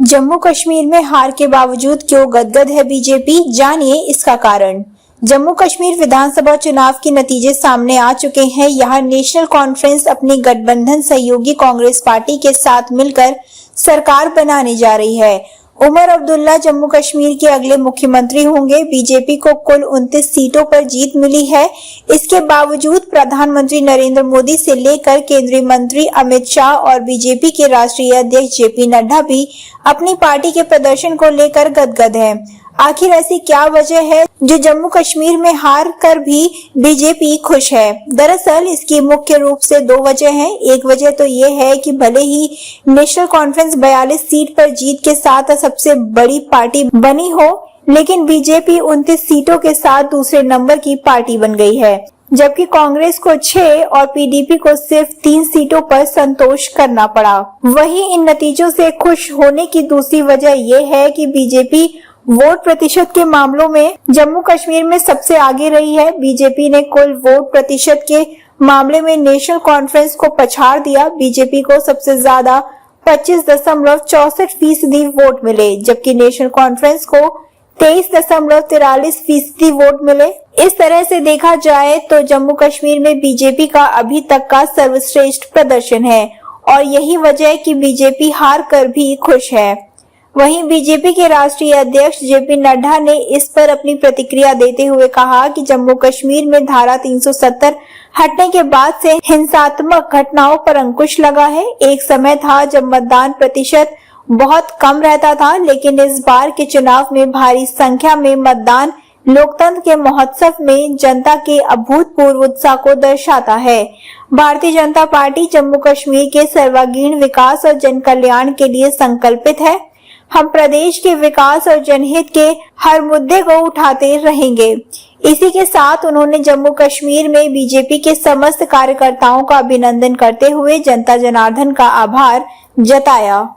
जम्मू कश्मीर में हार के बावजूद क्यों गदगद है बीजेपी, जानिए इसका कारण। जम्मू कश्मीर विधानसभा चुनाव के नतीजे सामने आ चुके हैं। यहाँ नेशनल कॉन्फ्रेंस अपनी गठबंधन सहयोगी कांग्रेस पार्टी के साथ मिलकर सरकार बनाने जा रही है। उमर अब्दुल्ला जम्मू कश्मीर के अगले मुख्यमंत्री होंगे। बीजेपी को कुल 29 सीटों पर जीत मिली है। इसके बावजूद प्रधानमंत्री नरेंद्र मोदी से लेकर केंद्रीय मंत्री अमित शाह और बीजेपी के राष्ट्रीय अध्यक्ष जेपी नड्डा भी अपनी पार्टी के प्रदर्शन को लेकर गदगद है। आखिर ऐसी क्या वजह है जो जम्मू कश्मीर में हार कर भी बीजेपी खुश है? दरअसल इसकी मुख्य रूप से दो वजह हैं। एक वजह तो ये है कि भले ही नेशनल कॉन्फ्रेंस 42 सीट पर जीत के साथ सबसे बड़ी पार्टी बनी हो, लेकिन बीजेपी 29 सीटों के साथ दूसरे नंबर की पार्टी बन गई है, जबकि कांग्रेस को 6 और पीडीपी को सिर्फ 3 सीटों पर संतोष करना पड़ा। वहीं इन नतीजों से खुश होने की दूसरी वजह ये है कि बीजेपी वोट प्रतिशत के मामलों में जम्मू कश्मीर में सबसे आगे रही है। बीजेपी ने कुल वोट प्रतिशत के मामले में नेशनल कॉन्फ्रेंस को पछाड़ दिया। बीजेपी को सबसे ज्यादा 25.64% वोट मिले, जबकि नेशनल कॉन्फ्रेंस को 23.43% वोट मिले। इस तरह से देखा जाए तो जम्मू कश्मीर में बीजेपी का अभी तक का सर्वश्रेष्ठ प्रदर्शन है और यही वजह है कि बीजेपी हार कर भी खुश है। वहीं बीजेपी के राष्ट्रीय अध्यक्ष जेपी नड्डा ने इस पर अपनी प्रतिक्रिया देते हुए कहा कि जम्मू कश्मीर में धारा 370 हटने के बाद से हिंसात्मक घटनाओं पर अंकुश लगा है। एक समय था जब मतदान प्रतिशत बहुत कम रहता था, लेकिन इस बार के चुनाव में भारी संख्या में मतदान लोकतंत्र के महोत्सव में जनता के अभूतपूर्व उत्साह को दर्शाता है। भारतीय जनता पार्टी जम्मू कश्मीर के सर्वांगीण विकास और जन कल्याण के लिए संकल्पित है। हम प्रदेश के विकास और जनहित के हर मुद्दे को उठाते रहेंगे। इसी के साथ उन्होंने जम्मू कश्मीर में बीजेपी के समस्त कार्यकर्ताओं का अभिनंदन करते हुए जनता जनार्दन का आभार जताया।